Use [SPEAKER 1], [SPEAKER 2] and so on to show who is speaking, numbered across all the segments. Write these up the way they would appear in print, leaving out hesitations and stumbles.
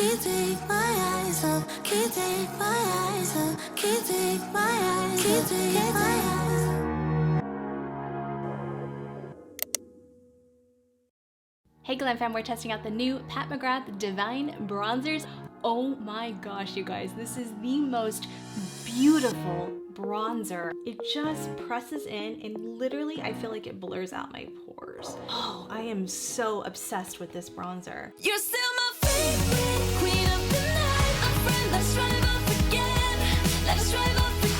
[SPEAKER 1] can't take my eyes off, can't take my eyes off, can't take my eyes, can't take my eyes.
[SPEAKER 2] Hey Glam Fam, we're testing out the new Pat McGrath Divine Bronzers. Oh my gosh, you guys, this is the most beautiful bronzer. It just presses in and literally I feel like it blurs out my pores. Oh, I am so obsessed with this bronzer.
[SPEAKER 1] You're still my favorite queen of the night, my friend. Let's drive off again. Let's drive off again.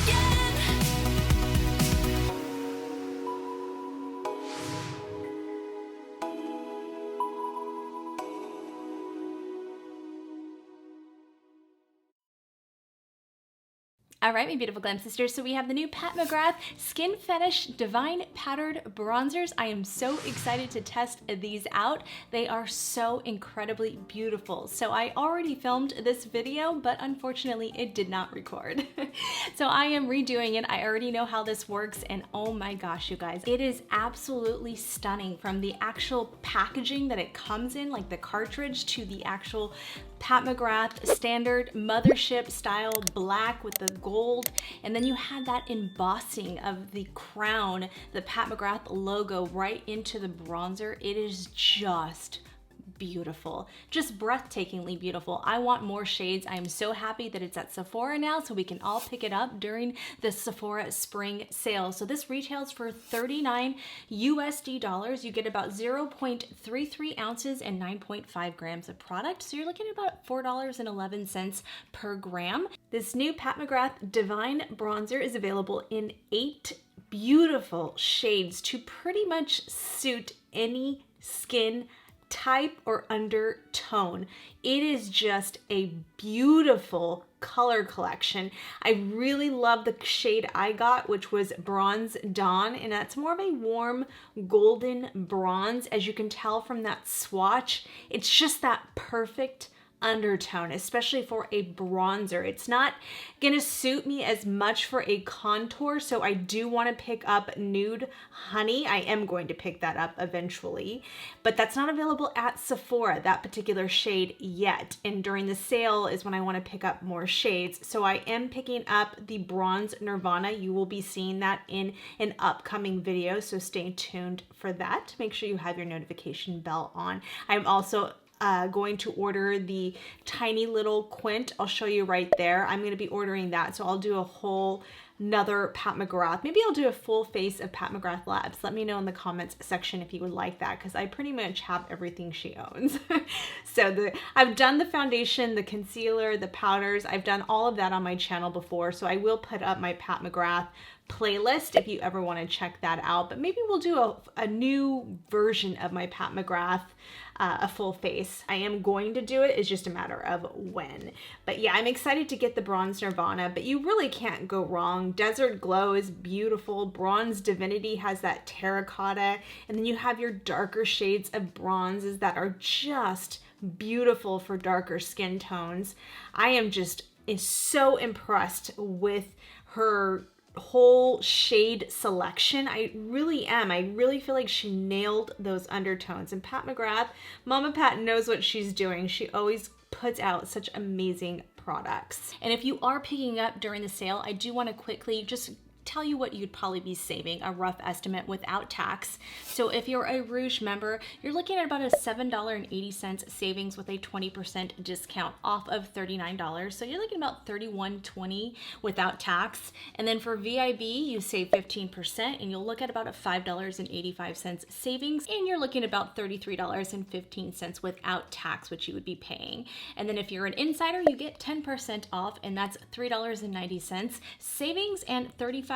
[SPEAKER 2] All right, my beautiful Glam sisters, so we have the new Pat McGrath Skin Fetish Divine Powdered Bronzers. I am so excited to test these out. They are so incredibly beautiful. So I already filmed this video, but unfortunately it did not record. So I am redoing it. I already know how this works, and oh my gosh, you guys, it is absolutely stunning from the actual packaging that it comes in, like the cartridge, to the actual Pat McGrath standard mothership style black with the gold, and then you had that embossing of the crown, the Pat McGrath logo right into the bronzer. It is just beautiful, just breathtakingly beautiful. I want more shades. I am so happy that it's at Sephora now, so we can all pick it up during the Sephora spring sale. So this retails for $39 USD. You get about 0.33 ounces and 9.5 grams of product. So you're looking at about $4.11 per gram. This new Pat McGrath Divine Bronzer is available in 8 beautiful shades to pretty much suit any skin type or undertone. It is just a beautiful color collection. I really love the shade I got, which was Bronze Dawn, and that's more of a warm golden bronze. As you can tell from that swatch, it's just that perfect undertone, especially for a bronzer. It's not gonna suit me as much for a contour, so I do want to pick up Nude Honey. I am going to pick that up eventually, but that's not available at Sephora, that particular shade, yet. And during the sale is when I want to pick up more shades. So I am picking up the Bronze Nirvana. You will be seeing that in an upcoming video, so stay tuned for that. Make sure you have your notification bell on. I'm also going to order the tiny little quint. I'll show you right there. I'm going to be ordering that, so I'll do a whole another Pat McGrath. Maybe I'll do a full face of Pat McGrath Labs. Let me know in the comments section if you would like that, because I pretty much have everything she owns. So I've done the foundation, the concealer, the powders. I've done all of that on my channel before, so I will put up my Pat McGrath playlist if you ever want to check that out. But maybe we'll do a new version of my Pat McGrath, a full face. I am going to do it. It's just a matter of when. But yeah, I'm excited to get the Bronze Nirvana, but you really can't go wrong. Desert Glow is beautiful. Bronze Divinity has that terracotta, and then you have your darker shades of bronzes that are just beautiful for darker skin tones. I am just so impressed with her whole shade selection. I really am. I really feel like she nailed those undertones. And Pat McGrath, Mama Pat knows what she's doing. She always puts out such amazing products. And if you are picking up during the sale, I do want to quickly just tell you what you'd probably be saving, a rough estimate without tax. So if you're a Rouge member, you're looking at about a $7.80 savings with a 20% discount off of $39. So you're looking about $31.20 without tax. And then for VIB, you save 15%, and you'll look at about a $5.85 savings, and you're looking at about $33.15 without tax, which you would be paying. And then if you're an insider, you get 10% off, and that's $3.90 savings and $35.10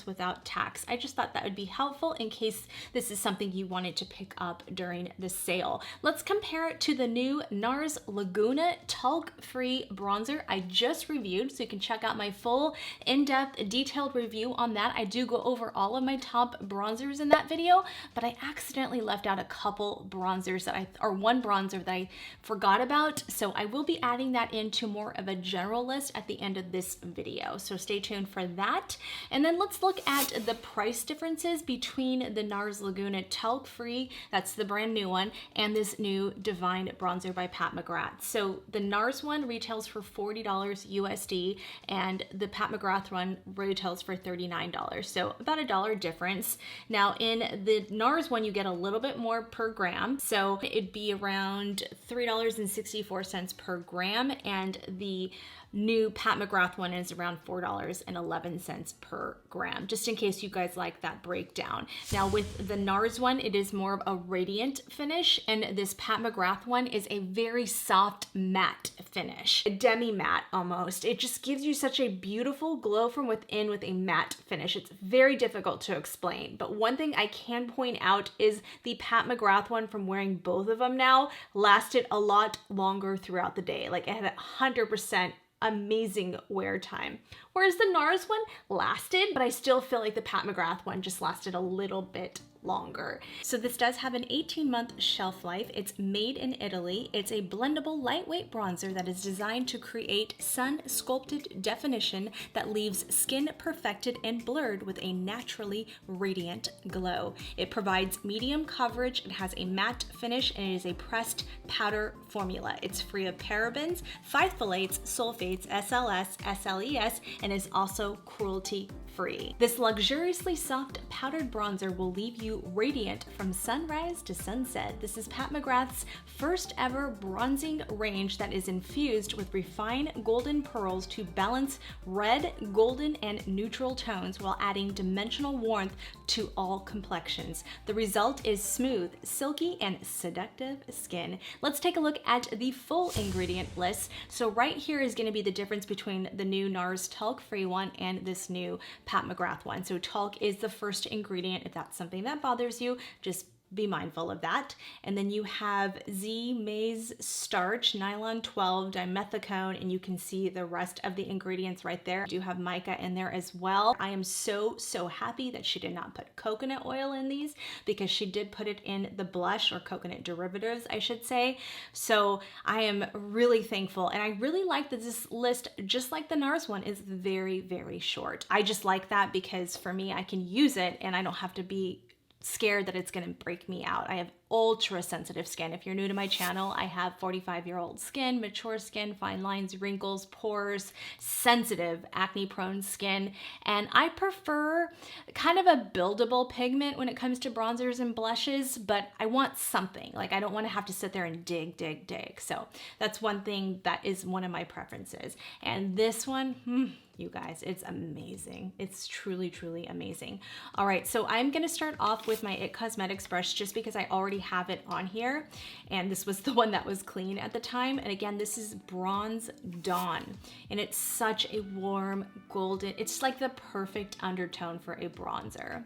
[SPEAKER 2] without tax. I just thought that would be helpful in case this is something you wanted to pick up during the sale. Let's compare it to the new NARS Laguna talc-free bronzer I just reviewed, so you can check out my full in-depth detailed review on that. I do go over all of my top bronzers in that video, but I accidentally left out a couple bronzers or one bronzer that I forgot about, so I will be adding that into more of a general list at the end of this video, so stay tuned for that. that. And then let's look at the price differences between the NARS Laguna Talc Free, that's the brand new one, and this new Divine Bronzer by Pat McGrath. So the NARS one retails for $40 USD, and the Pat McGrath one retails for $39. So about $1 difference. Now in the NARS one, you get a little bit more per gram. So it'd be around $3.64 per gram, and the new Pat McGrath one is around $4.11 per gram, just in case you guys like that breakdown. Now with the NARS one, it is more of a radiant finish, and this Pat McGrath one is a very soft matte finish, a demi matte almost. It just gives you such a beautiful glow from within with a matte finish. It's very difficult to explain, but one thing I can point out is the Pat McGrath one, from wearing both of them now, lasted a lot longer throughout the day. Like it had 100% amazing wear time. Whereas the NARS one lasted, but I still feel like the Pat McGrath one just lasted a little bit longer. So this does have an 18-month shelf life. It's made in Italy. It's a blendable lightweight bronzer that is designed to create sun-sculpted definition that leaves skin perfected and blurred with a naturally radiant glow. It provides medium coverage, it has a matte finish, and it is a pressed powder formula. It's free of parabens, phthalates, sulfates, SLS, SLES, and is also cruelty-free. This luxuriously soft powdered bronzer will leave you radiant from sunrise to sunset. This is Pat McGrath's first ever bronzing range that is infused with refined golden pearls to balance red, golden, and neutral tones while adding dimensional warmth to all complexions. The result is smooth, silky, and seductive skin. Let's take a look at the full ingredient list. So right here is going to be the difference between the new NARS Talc Free one and this new Pat McGrath one. So talc is the first ingredient. If that's something that bothers you, just be mindful of that. And then you have Z maize starch, nylon 12, dimethicone, and you can see the rest of the ingredients right there. You do have mica in there as well. I am so happy that she did not put coconut oil in these, because she did put it in the blush, or coconut derivatives, I should say. So I am really thankful, and I really like that this list, just like the NARS one, is very short. I just like that because for me, I can use it and I don't have to be scared that it's gonna break me out. I have ultra sensitive skin. If you're new to my channel, I have 45-year-old skin, mature skin, fine lines, wrinkles, pores, sensitive, acne-prone skin, and I prefer kind of a buildable pigment when it comes to bronzers and blushes, but I want something. Like, I don't want to have to sit there and dig. So that's one thing that is one of my preferences. And this one, you guys, it's amazing. It's truly amazing. All right, so I'm gonna start off with my IT Cosmetics brush just because I already have it on here, and this was the one that was clean at the time. And again, this is Bronze Dawn, and it's such a warm golden, it's like the perfect undertone for a bronzer.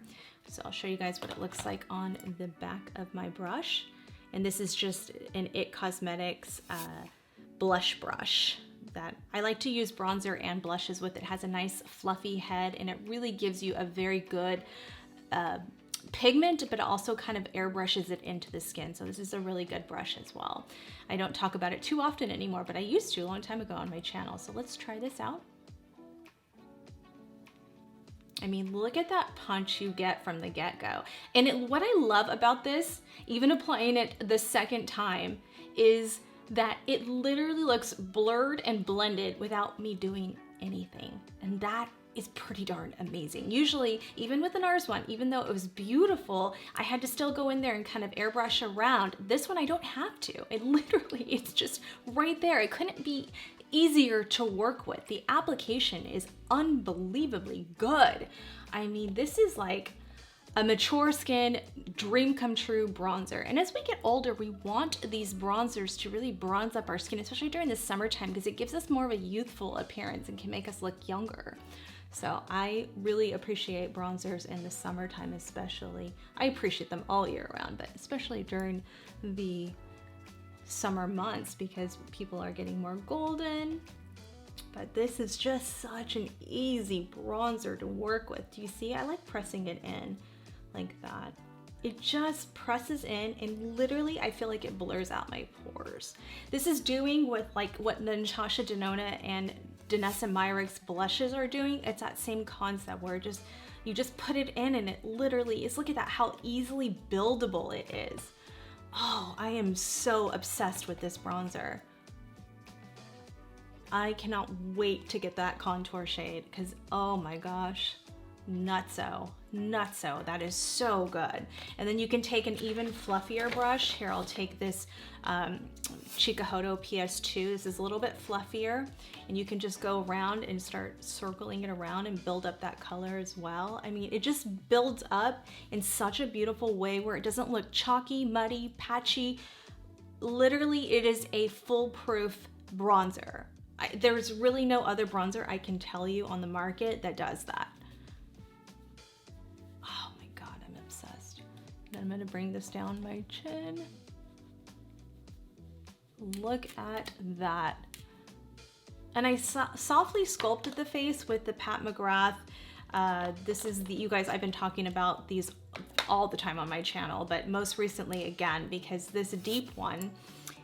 [SPEAKER 2] So I'll show you guys what it looks like on the back of my brush. And this is just an IT Cosmetics blush brush that I like to use bronzer and blushes with. It has a nice fluffy head, and it really gives you a very good pigment, but also kind of airbrushes it into the skin. So this is a really good brush as well. I don't talk about it too often anymore, but I used to a long time ago on my channel. So let's try this out. I mean, look at that punch you get from the get-go. And what I love about this, even applying it the second time, is that it literally looks blurred and blended without me doing anything. And that is pretty darn amazing. Usually, even with the NARS one, even though it was beautiful, I had to still go in there and kind of airbrush around. This one, I don't have to. It literally, it's just right there. It couldn't be easier to work with. The application is unbelievably good. I mean, this is like a mature skin, dream come true bronzer. And as we get older, we want these bronzers to really bronze up our skin, especially during the summertime, because it gives us more of a youthful appearance and can make us look younger. So I really appreciate bronzers in the summertime especially. I appreciate them all year round, but especially during the summer months because people are getting more golden. But this is just such an easy bronzer to work with. Do you see? I like pressing it in like that. It just presses in, and literally I feel like it blurs out my pores. This is doing with like what Natasha Denona and Danessa Myricks blushes are doing. It's that same concept where you just put it in and it literally is, look at that, how easily buildable it is. Oh, I am so obsessed with this bronzer. I cannot wait to get that contour shade because, oh my gosh, nutso. That is so good. And then you can take an even fluffier brush. Here, I'll take this Chikuhodo PS2. This is a little bit fluffier, and you can just go around and start circling it around and build up that color as well. I mean, it just builds up in such a beautiful way where it doesn't look chalky, muddy, patchy. Literally, it is a foolproof bronzer. There's really no other bronzer I can tell you on the market that does that. Oh my God, I'm obsessed. Then I'm gonna bring this down my chin. Look at that. And I softly sculpted the face with the Pat McGrath. This is you guys, I've been talking about these all the time on my channel, but most recently again, because this deep one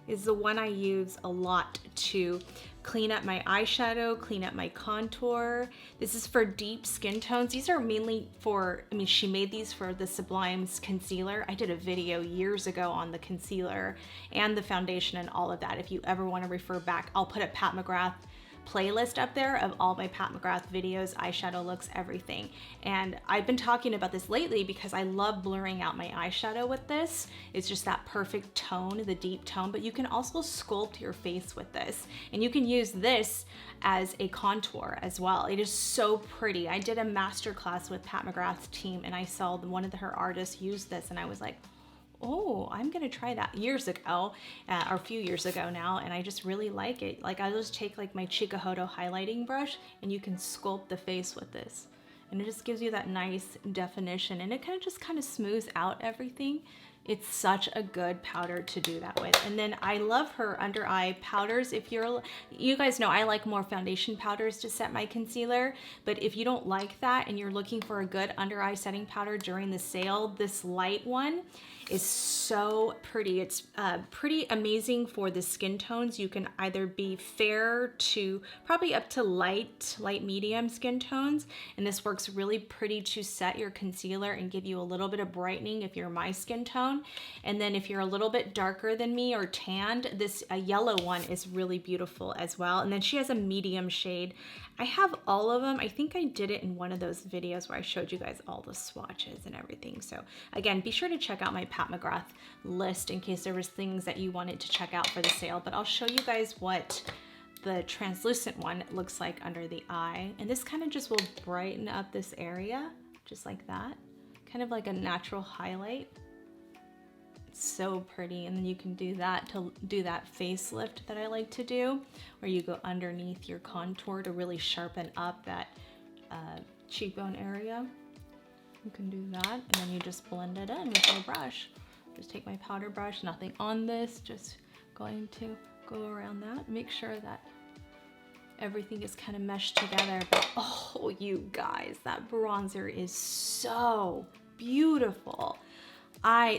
[SPEAKER 2] is the one I use a lot to clean up my eyeshadow, clean up my contour. This is for deep skin tones. These are mainly for, I mean, she made these for the Sublime's concealer. I did a video years ago on the concealer and the foundation and all of that. If you ever want to refer back, I'll put a Pat McGrath playlist up there of all my Pat McGrath videos, eyeshadow looks, everything. And I've been talking about this lately because I love blurring out my eyeshadow with this. It's just that perfect tone, the deep tone, but you can also sculpt your face with this. And you can use this as a contour as well. It is so pretty. I did a masterclass with Pat McGrath's team and I saw one of her artists use this and I was like, oh, I'm gonna try that years ago, or a few years ago now, and I just really like it. Like I just take like my Chikuhodo highlighting brush and you can sculpt the face with this. And it just gives you that nice definition and it kind of smooths out everything. It's such a good powder to do that with. And then I love her under eye powders. If you guys know I like more foundation powders to set my concealer, but if you don't like that and you're looking for a good under eye setting powder during the sale, this light one is so pretty. It's pretty amazing for the skin tones. You can either be fair to probably up to light medium skin tones, and this works really pretty to set your concealer and give you a little bit of brightening if you're my skin tone. And then if you're a little bit darker than me or tanned, this yellow one is really beautiful as well. And then she has a medium shade. I have all of them. I think I did it in one of those videos where I showed you guys all the swatches and everything. So again, be sure to check out my Pat McGrath list in case there was things that you wanted to check out for the sale. But I'll show you guys what the translucent one looks like under the eye. And this kind of just will brighten up this area, just like that. Kind of like a natural highlight. So pretty. And then you can do that to do that facelift that I like to do, where you go underneath your contour to really sharpen up that cheekbone area. You can do that, and then you just blend it in with your brush. Just take my powder brush, nothing on this, just going to go around that, make sure that everything is kind of meshed together. But oh, you guys, that bronzer is so beautiful.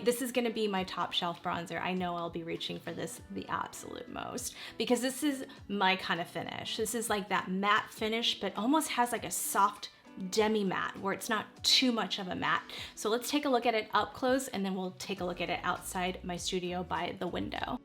[SPEAKER 2] This is gonna be my top shelf bronzer. I know I'll be reaching for this the absolute most because this is my kind of finish. This is like that matte finish, but almost has like a soft demi-matte where it's not too much of a matte. So let's take a look at it up close and then we'll take a look at it outside my studio by the window.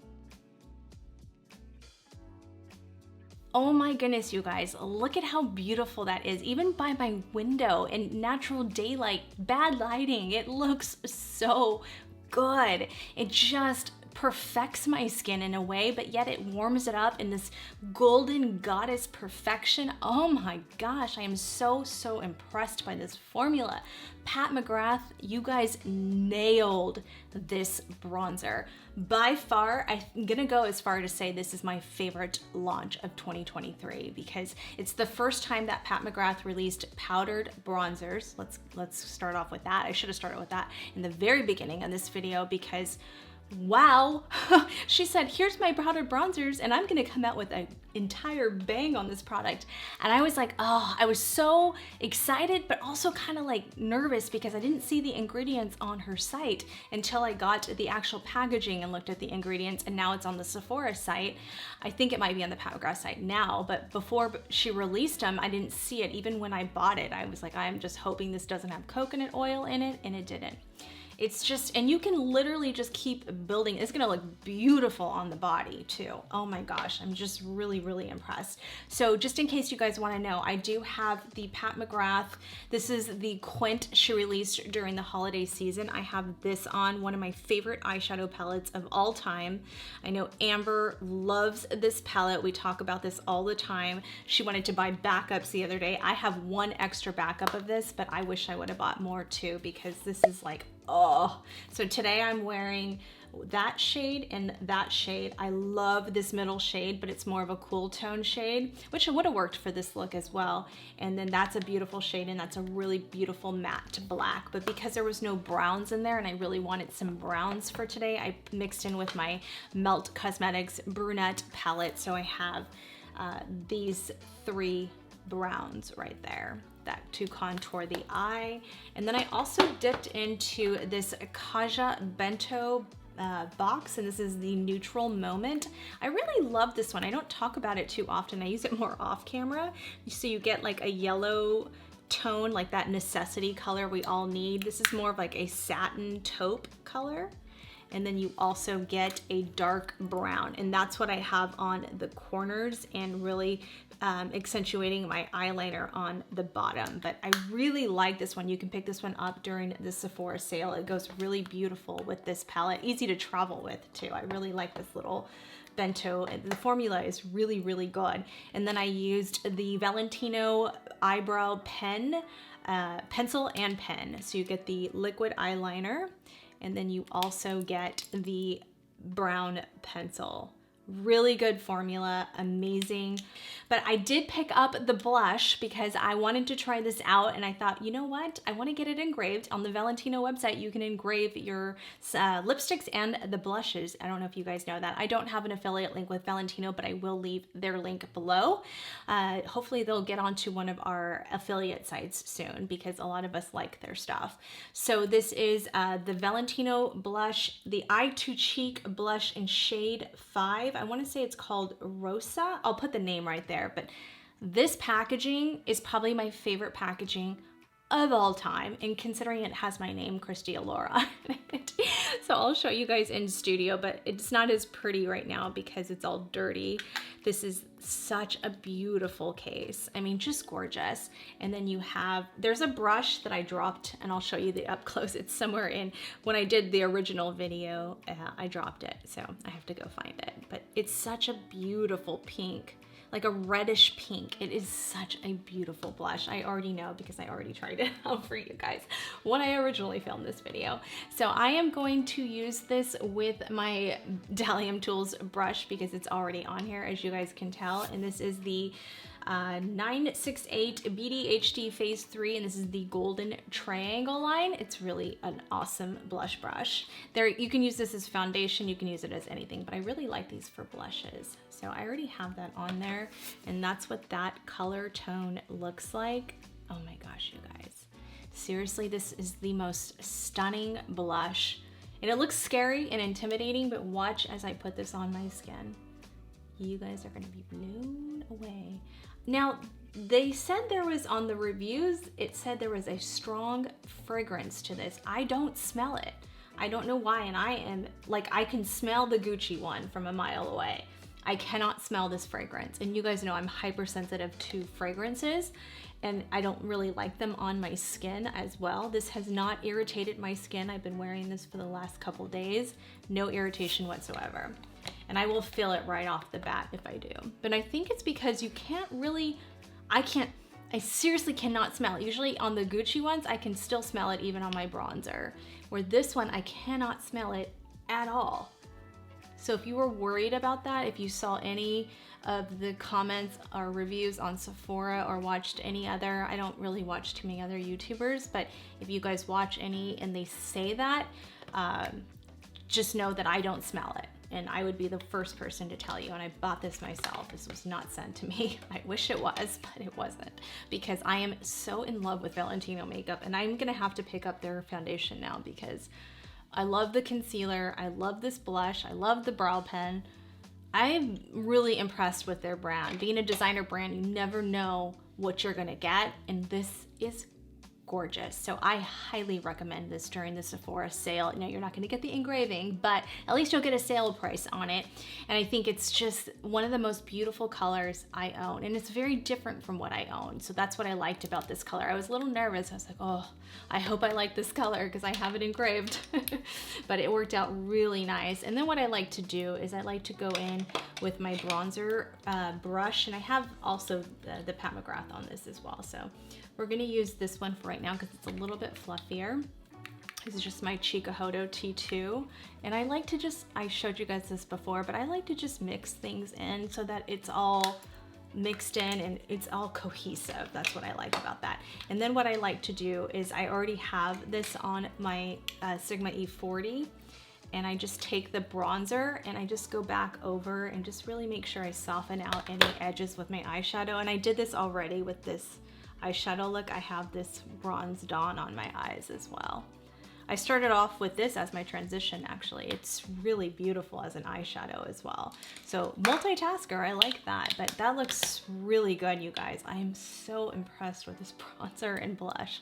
[SPEAKER 2] Oh my goodness, you guys, look at how beautiful that is. Even by my window in natural daylight, bad lighting, it looks so good. It just perfects my skin in a way, but yet it warms it up in this golden goddess perfection. Oh my gosh, I am so impressed by this formula. Pat McGrath, you guys nailed this bronzer. By far, I'm gonna go as far to say this is my favorite launch of 2023 because it's the first time that Pat McGrath released powdered bronzers. Let's start off with that. I should have started with that in the very beginning of this video because wow. She said, here's my powdered bronzers and I'm gonna come out with an entire bang on this product. And I was like, oh, I was so excited, but also kind of like nervous because I didn't see the ingredients on her site until I got the actual packaging and looked at the ingredients, and now it's on the Sephora site. I think it might be on the Pat McGrath site now, but before she released them, I didn't see it. Even when I bought it, I was like, I'm just hoping this doesn't have coconut oil in it, and it didn't. It's just, and you can literally just keep building. It's gonna look beautiful on the body too. Oh my gosh, I'm just really, really impressed. So just in case you guys wanna know, I do have the Pat McGrath. This is the Quint she released during the holiday season. I have this on, one of my favorite eyeshadow palettes of all time. I know Amber loves this palette. We talk about this all the time. She wanted to buy backups the other day. I have one extra backup of this, but I wish I would have bought more too, because this is like, oh. So today I'm wearing that shade and that shade. I love this middle shade, but it's more of a cool tone shade, which would have worked for this look as well. And then that's a beautiful shade, and that's a really beautiful matte black. But because there was no browns in there and I really wanted some browns for today, I mixed in with my Melt Cosmetics brunette palette. So I have these 3 browns right there, that to contour the eye. And then I also dipped into this Cashapp bento box, and this is the Neutral Moment. I really love this one. I don't talk about it too often. I use it more off camera. So you get like a yellow tone, like that necessity color we all need. This is more of like a satin taupe color. And then you also get a dark brown, and that's what I have on the corners and really accentuating my eyeliner on the bottom. But I really like this one. You can pick this one up during the Sephora sale. It goes really beautiful with this palette. Easy to travel with too. I really like this little bento. The formula is really, really good. And then I used the Valentino eyebrow pen, pencil and pen. So you get the liquid eyeliner, and then you also get the brown pencil. Really good formula, amazing. But I did pick up the blush because I wanted to try this out, and I thought, you know what? I want to get it engraved. On the Valentino website, you can engrave your lipsticks and the blushes. I don't know if you guys know that. I don't have an affiliate link with Valentino, but I will leave their link below. Hopefully they'll get onto one of our affiliate sites soon, because a lot of us like their stuff. So this is the Valentino blush, the Eye to Cheek blush in shade 5. I want to say it's called Rosa. I'll put the name right there, but this packaging is probably my favorite packaging of all time, and considering it has my name, KristiAllure, on it. So I'll show you guys in studio, but it's not as pretty right now because it's all dirty. This is such a beautiful case. I mean, just gorgeous. And then you have, there's a brush that I dropped, and I'll show you the up close. It's somewhere in, when I did the original video, I dropped it. So I have to go find it, but it's such a beautiful pink, like a reddish pink. It is such a beautiful blush. I already know because I already tried it out for you guys when I originally filmed this video. So I am going to use this with my Dalium Tools brush because it's already on here, as you guys can tell. And this is the 968 BDHD Phase 3, and this is the Golden Triangle line. It's really an awesome blush brush. There, you can use this as foundation, you can use it as anything, but I really like these for blushes. So I already have that on there, and that's what that color tone looks like. Oh my gosh, you guys. Seriously, this is the most stunning blush. And it looks scary and intimidating, but watch as I put this on my skin. You guys are gonna be blown away. Now, they said there was, on the reviews, it said there was a strong fragrance to this. I don't smell it. I don't know why, and I am, like, I can smell the Gucci one from a mile away. I cannot smell this fragrance. And you guys know I'm hypersensitive to fragrances, and I don't really like them on my skin as well. This has not irritated my skin. I've been wearing this for the last couple days. No irritation whatsoever. And I will feel it right off the bat if I do. But I think it's because you can't really, I seriously cannot smell it. Usually on the Gucci ones, I can still smell it even on my bronzer. Where this one, I cannot smell it at all. So if you were worried about that, if you saw any of the comments or reviews on Sephora or watched any other, I don't really watch too many other YouTubers, but if you guys watch any and they say that, just know that I don't smell it. And I would be the first person to tell you, and I bought this myself. This was not sent to me. I wish it was, but it wasn't, because I am so in love with Valentino makeup, and I'm gonna have to pick up their foundation now because I love the concealer, I love this blush, I love the brow pen. I'm really impressed with their brand. Being a designer brand, you never know what you're gonna get, and this is gorgeous. So I highly recommend this during the Sephora sale. Now, you're not going to get the engraving, but at least you'll get a sale price on it. And I think it's just one of the most beautiful colors I own, and it's very different from what I own. So that's what I liked about this color. I was a little nervous. I was like, oh, I hope I like this color because I have it engraved. But it worked out really nice. And then what I like to do is I like to go in with my bronzer brush, and I have also the Pat McGrath on this as well. So we're gonna use this one for right now because it's a little bit fluffier. This is just my Chikuhodo T2. And I like to just, I showed you guys this before, but I like to just mix things in so that it's all mixed in and it's all cohesive. That's what I like about that. And then what I like to do is I already have this on my Sigma E40. And I just take the bronzer and I just go back over and just really make sure I soften out any edges with my eyeshadow. And I did this already with this eyeshadow look. I have this Bronze Dawn on my eyes as well. I started off with this as my transition, actually. It's really beautiful as an eyeshadow as well. So multitasker, I like that, but that looks really good, you guys. I am so impressed with this bronzer and blush.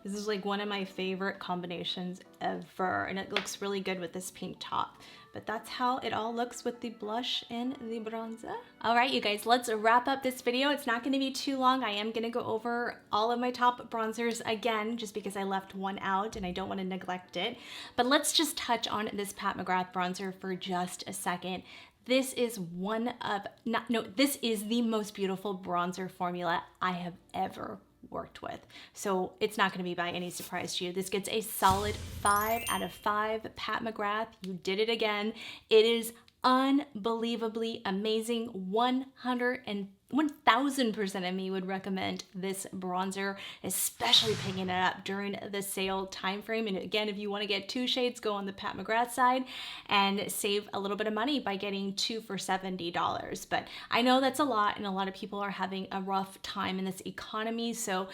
[SPEAKER 2] This is like one of my favorite combinations ever, and it looks really good with this pink top. But that's how it all looks with the blush and the bronzer. All right, you guys, let's wrap up this video. It's not gonna be too long. I am gonna go over all of my top bronzers again, just because I left one out and I don't wanna neglect it. But let's just touch on this Pat McGrath bronzer for just a second. This is this is the most beautiful bronzer formula I have ever worked with. So it's not going to be by any surprise to you. This gets a solid 5 out of 5. Pat McGrath, you did it again. It is unbelievably amazing. 1000% of me would recommend this bronzer, especially picking it up during the sale time frame. And again, if you want to get 2 shades, go on the Pat McGrath side and save a little bit of money by getting 2 for $70. But I know that's a lot, and a lot of people are having a rough time in this economy. So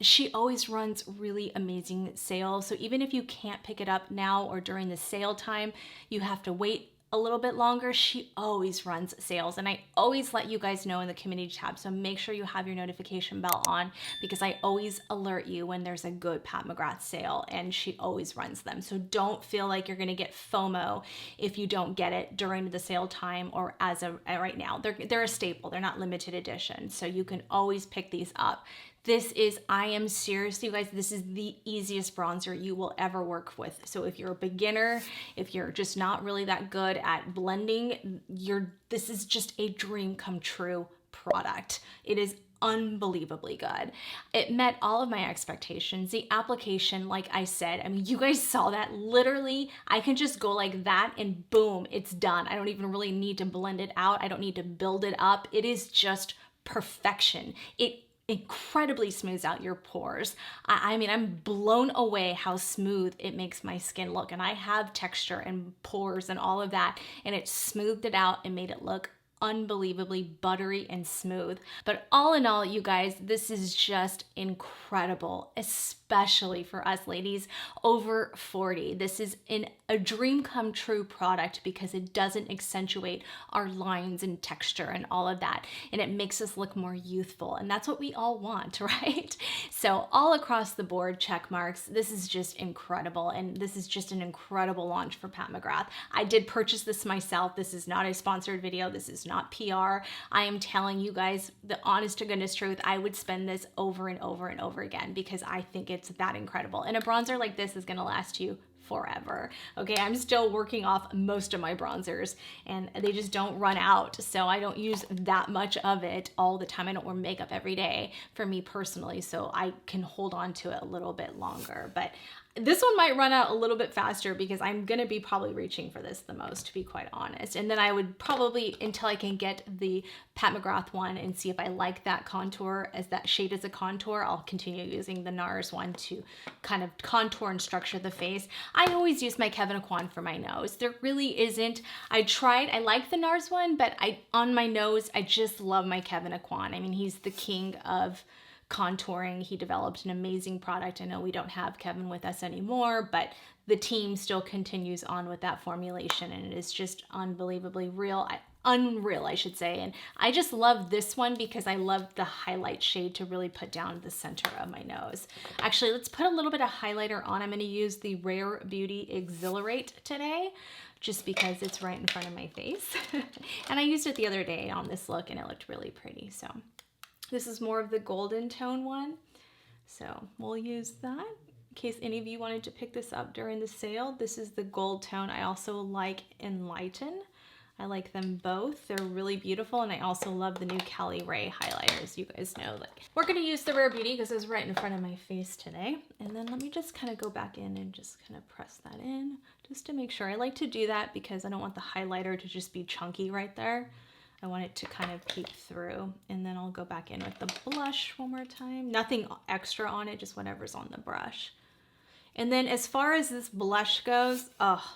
[SPEAKER 2] she always runs really amazing sales. So even if you can't pick it up now or during the sale time, you have to wait a little bit longer, she always runs sales, and I always let you guys know in the community tab. So make sure you have your notification bell on, because I always alert you when there's a good Pat McGrath sale, and she always runs them. So don't feel like you're gonna get FOMO if you don't get it during the sale time or as of right now. They're a staple, they're not limited edition, so you can always pick these up. This is, I am serious, you guys, this is the easiest bronzer you will ever work with. So if you're a beginner, if you're just not really that good at blending, this is just a dream come true product. It is unbelievably good. It met all of my expectations. The application, like I said, I mean, you guys saw that. Literally, I can just go like that and boom, it's done. I don't even really need to blend it out. I don't need to build it up. It is just perfection. It incredibly smooths out your pores. I mean, I'm blown away how smooth it makes my skin look. And I have texture and pores and all of that, and it smoothed it out and made it look unbelievably buttery and smooth. But all in all, you guys, this is just incredible, especially for us ladies over 40. This is a dream come true product because it doesn't accentuate our lines and texture and all of that, and it makes us look more youthful, and that's what we all want, right? So all across the board, check marks. This is just incredible, and this is just an incredible launch for Pat McGrath. I did purchase this myself. This is not a sponsored video. This is not PR. I am telling you guys the honest to goodness truth. I would spend this over and over and over again because I think it's that incredible. And a bronzer like this is going to last you forever. Okay, I'm still working off most of my bronzers and they just don't run out. So I don't use that much of it all the time. I don't wear makeup every day for me personally, so I can hold on to it a little bit longer. But This one might run out a little bit faster because I'm gonna be probably reaching for this the most, to be quite honest. And then I would probably, until I can get the Pat McGrath one and see if I like that contour as that shade as a contour, I'll continue using the NARS one to kind of contour and structure the face. I always use my Kevyn Aucoin for my nose. There really isn't, I like the NARS one, but on my nose, I just love my Kevyn Aucoin. I mean, he's the king of contouring. He developed an amazing product. I know we don't have Kevyn with us anymore, but the team still continues on with that formulation, and it is just unbelievably unreal, I should say. And I just love this one because I love the highlight shade to really put down the center of my nose. Actually, let's put a little bit of highlighter on. I'm going to use the Rare Beauty Exhilarate today, just because it's right in front of my face. And I used it the other day on this look and it looked really pretty. So this is more of the golden tone one. So we'll use that in case any of you wanted to pick this up during the sale. This is the gold tone. I also like Enlighten. I like them both. They're really beautiful. And I also love the new Cali Ray highlighters. You guys know, like, we're gonna use the Rare Beauty because it's right in front of my face today. And then let me just kind of go back in and just kind of press that in just to make sure. I like to do that because I don't want the highlighter to just be chunky right there. I want it to kind of peek through, and then I'll go back in with the blush one more time. Nothing extra on it, just whatever's on the brush. And then as far as this blush goes,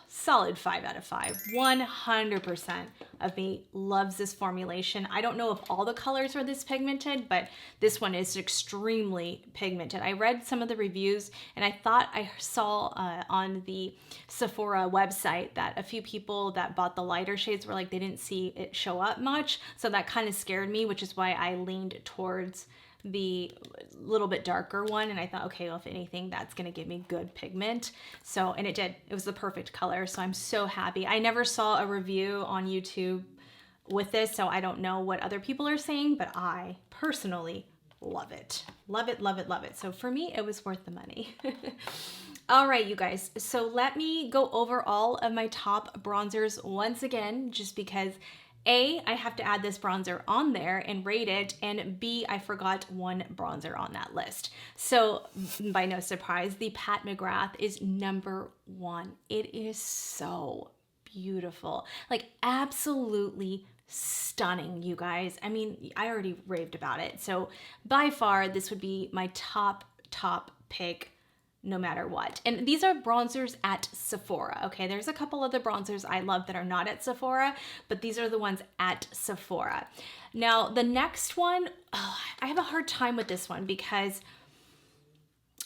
[SPEAKER 2] solid 5 out of 5. 100% of me loves this formulation. I don't know if all the colors are this pigmented, but this one is extremely pigmented. I read some of the reviews and I thought I saw on the Sephora website that a few people that bought the lighter shades were like, they didn't see it show up much. So that kind of scared me, which is why I leaned towards the little bit darker one, and I thought, okay, well, if anything, that's gonna give me good pigment. So, and it did. It was the perfect color, so I'm so happy. I never saw a review on YouTube with this, so I don't know what other people are saying, but I personally love it. Love it, love it, love it. So for me, it was worth the money. All right, you guys, so let me go over all of my top bronzers once again, just because A, I have to add this bronzer on there and rate it, and B, I forgot one bronzer on that list. So by no surprise, the Pat McGrath is #1. It is so beautiful, like absolutely stunning, you guys. I mean, I already raved about it. So by far, this would be my top pick no matter what. And these are bronzers at Sephora, okay? There's a couple other bronzers I love that are not at Sephora, but these are the ones at Sephora. Now, the next one, I have a hard time with this one because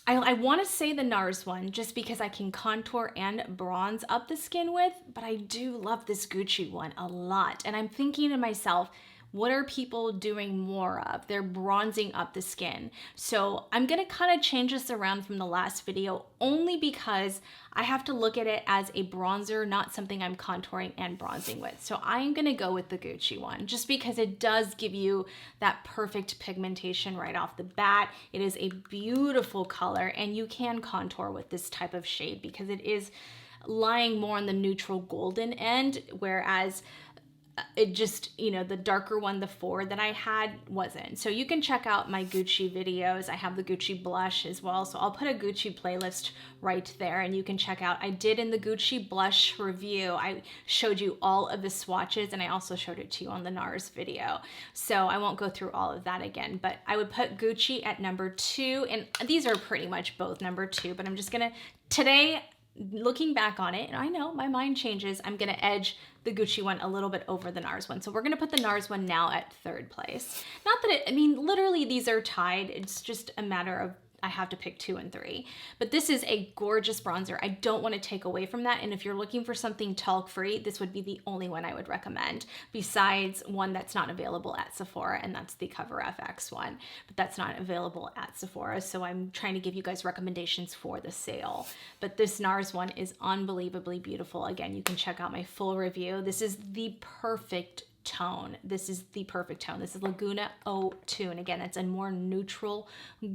[SPEAKER 2] I want to say the NARS one just because I can contour and bronze up the skin with, but I do love this Gucci one a lot. And I'm thinking to myself, what are people doing more of? They're bronzing up the skin. So I'm gonna kind of change this around from the last video only because I have to look at it as a bronzer, not something I'm contouring and bronzing with. So I'm gonna go with the Gucci one just because it does give you that perfect pigmentation right off the bat. It is a beautiful color and you can contour with this type of shade because it is lying more on the neutral golden end, whereas it just, you know, the darker one, the 4 that I had wasn't. So you can check out my Gucci videos. I have the Gucci blush as well. So I'll put a Gucci playlist right there and you can check out. I did in the Gucci blush review, I showed you all of the swatches and I also showed it to you on the NARS video. So I won't go through all of that again, but I would put Gucci at #2. And these are pretty much both #2, but I'm just gonna, today, looking back on it, and I know my mind changes, I'm gonna edge the Gucci one a little bit over the NARS one. So we're gonna put the NARS one now at 3rd place. Not that I mean, literally these are tied. It's just a matter of I have to pick 2 and 3. But this is a gorgeous bronzer. I don't want to take away from that. And if you're looking for something talc-free, this would be the only one I would recommend, besides one that's not available at Sephora, and that's the Cover FX one. But that's not available at Sephora, so I'm trying to give you guys recommendations for the sale. But this NARS one is unbelievably beautiful. Again, you can check out my full review. This is the perfect tone. This is the perfect tone. This is Laguna 02, and again, it's a more neutral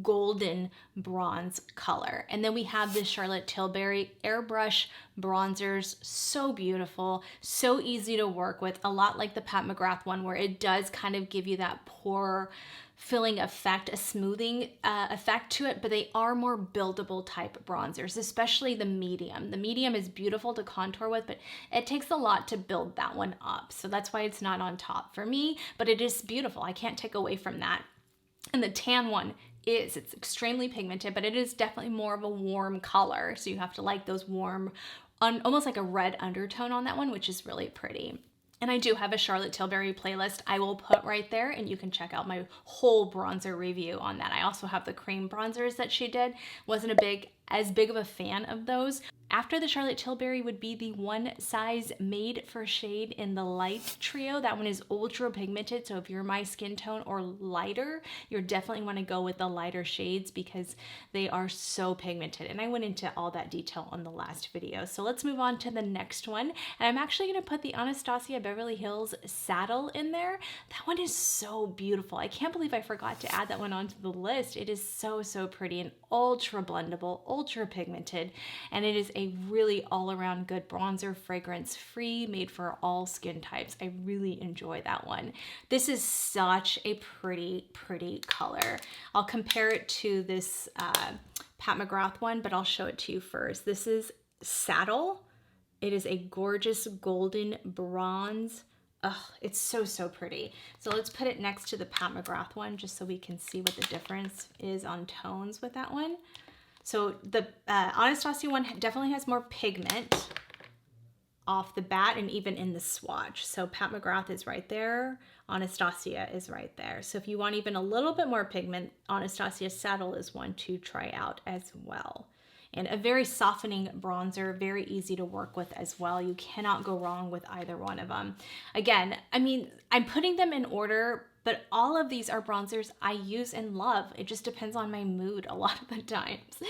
[SPEAKER 2] golden bronze color. And then we have this Charlotte Tilbury airbrush bronzers. So beautiful, so easy to work with, a lot like the Pat McGrath one, where it does kind of give you that pore filling effect, a smoothing effect to it, but they are more buildable type bronzers, especially the medium. The medium is beautiful to contour with, but it takes a lot to build that one up. So that's why it's not on top for me, but it is beautiful. I can't take away from that. And the tan one it's extremely pigmented, but it is definitely more of a warm color. So you have to like those warm, almost like a red undertone on that one, which is really pretty. And I do have a Charlotte Tilbury playlist I will put right there, and you can check out my whole bronzer review on that. I also have the cream bronzers that she did. Wasn't as big of a fan of those. After the Charlotte Tilbury would be the One Size Made for Shade in the light trio. That one is ultra pigmented, so if you're my skin tone or lighter, you're definitely want to go with the lighter shades because they are so pigmented. And I went into all that detail on the last video. So let's move on to the next one. And I'm actually going to put the Anastasia Beverly Hills Saddle in there. That one is so beautiful. I can't believe I forgot to add that one onto the list. It is so, so pretty and ultra blendable, ultra pigmented, and it is a really all-around good bronzer, fragrance free, made for all skin types. I really enjoy that one. This is such a pretty color. I'll compare it to this Pat McGrath one, but I'll show it to you first. This is Saddle. It is a gorgeous golden bronze. Oh, it's so, so pretty. So let's put it next to the Pat McGrath one just so we can see what the difference is on tones with that one. So the Anastasia one definitely has more pigment off the bat and even in the swatch. So Pat McGrath is right there. Anastasia is right there. So if you want even a little bit more pigment, Anastasia Saddle is one to try out as well. And a very softening bronzer, very easy to work with as well. You cannot go wrong with either one of them. Again, I mean, I'm putting them in order, but all of these are bronzers I use and love. It just depends on my mood a lot of the times.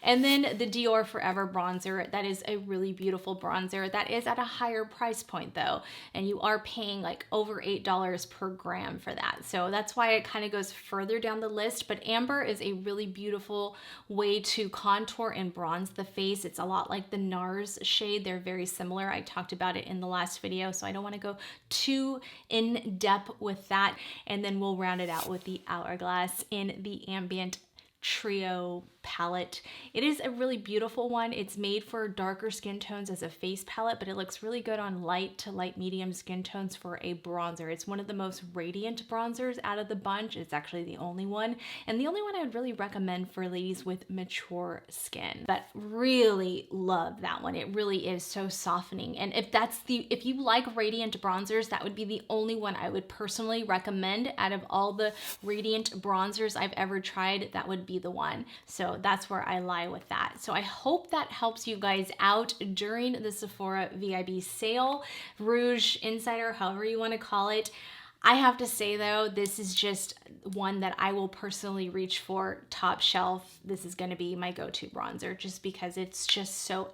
[SPEAKER 2] And then the Dior Forever bronzer, that is a really beautiful bronzer. That is at a higher price point though, and you are paying like over $8 per gram for that. So that's why it kind of goes further down the list, but Amber is a really beautiful way to contour and bronze the face. It's a lot like the NARS shade. They're very similar. I talked about it in the last video, so I don't want to go too in depth with that. And then we'll round it out with the Hourglass in the Ambient Trio palette. It is a really beautiful one. It's made for darker skin tones as a face palette, but it looks really good on light to light medium skin tones for a bronzer. It's one of the most radiant bronzers out of the bunch. It's actually the only one, and the only one I would really recommend for ladies with mature skin. But really love that one. It really is so softening. And if you like radiant bronzers, that would be the only one I would personally recommend out of all the radiant bronzers I've ever tried. That would be the one. So that's where I lie with that. So I hope that helps you guys out during the Sephora VIB sale, Rouge Insider, however you want to call it. I have to say though, this is just one that I will personally reach for top shelf. This is going to be my go-to bronzer just because it's just so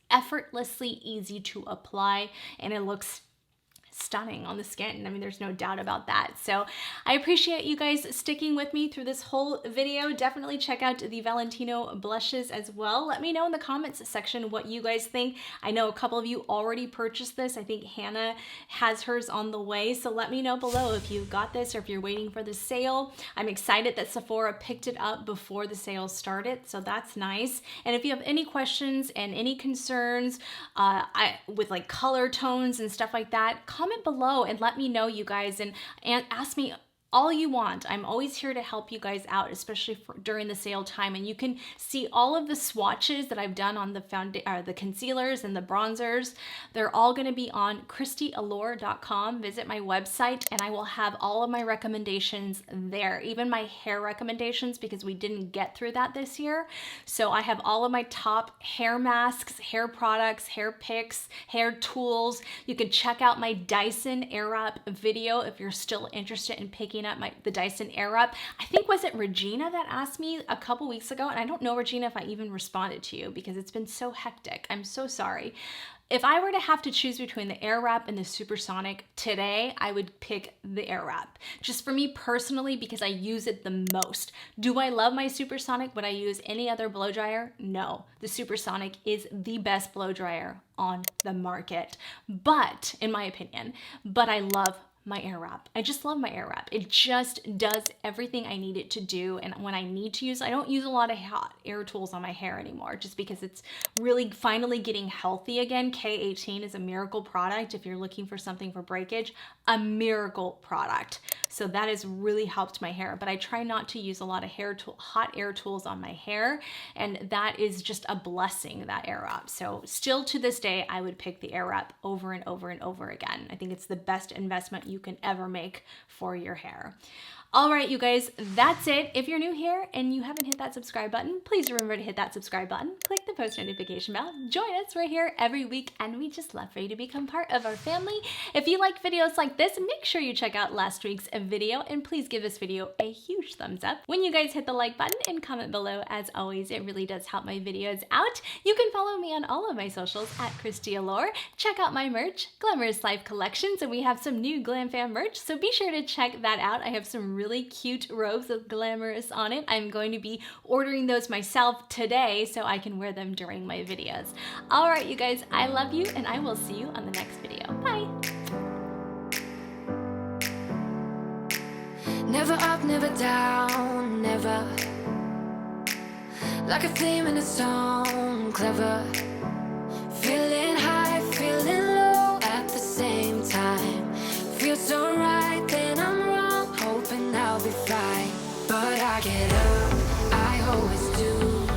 [SPEAKER 2] effortlessly easy to apply, and it looks stunning on the skin. I mean, there's no doubt about that. So I appreciate you guys sticking with me through this whole video. Definitely check out the Valentino blushes as well. Let me know in the comments section what you guys think. I know a couple of you already purchased this. I think Hannah has hers on the way. So let me know below if you got this or if you're waiting for the sale. I'm excited that Sephora picked it up before the sale started. So that's nice. And if you have any questions and any concerns with like color tones and stuff like that, comment below and let me know, you guys, and ask me all you want. I'm always here to help you guys out, especially during the sale time. And you can see all of the swatches that I've done on the concealers and the bronzers. They're all going to be on KristiAllure.com. Visit my website and I will have all of my recommendations there, even my hair recommendations, because we didn't get through that this year. So I have all of my top hair masks, hair products, hair picks, hair tools. You can check out my Dyson Airwrap video if you're still interested in picking up the Dyson Airwrap. I think, was it Regina that asked me a couple weeks ago? And I don't know, Regina, if I even responded to you because it's been so hectic. I'm so sorry. If I were to have to choose between the Airwrap and the Supersonic today, I would pick the Airwrap. Just for me personally, because I use it the most. Do I love my Supersonic? Would I use any other blow dryer? No. The Supersonic is the best blow dryer on the market, but in my opinion, but I love my air wrap. I just love my air wrap. It just does everything I need it to do. And when I need to use, I don't use a lot of hot air tools on my hair anymore, just because it's really finally getting healthy again. K18 is a miracle product. If you're looking for something for breakage, a miracle product. So that has really helped my hair, but I try not to use a lot of hot air tools on my hair. And that is just a blessing, that air wrap. So still to this day, I would pick the air wrap over and over and over again. I think it's the best investment you can ever make for your hair. All right, you guys, that's it. If you're new here and you haven't hit that subscribe button, please remember to hit that subscribe button, click the post notification bell, join us right here every week, and we just love for you to become part of our family. If you like videos like this, make sure you check out last week's video, and please give this video a huge thumbs up. When you guys hit the like button and comment below, as always, it really does help my videos out. You can follow me on all of my socials at KristiAllure. Check out my merch, Glamorous Life Collections, and we have some new Glam Fam merch, so be sure to check that out. I have some really cute robes with glamorous on it. I'm going to be ordering those myself today so I can wear them during my videos. All right, you guys, I love you, and I will see you on the next video. Bye.
[SPEAKER 1] Never up, never down, never. Like a theme in a song, clever. Feeling high, feeling low at the same time. Feels so right, then I'm wrong, hoping I'll be fine. But I get up, I always do.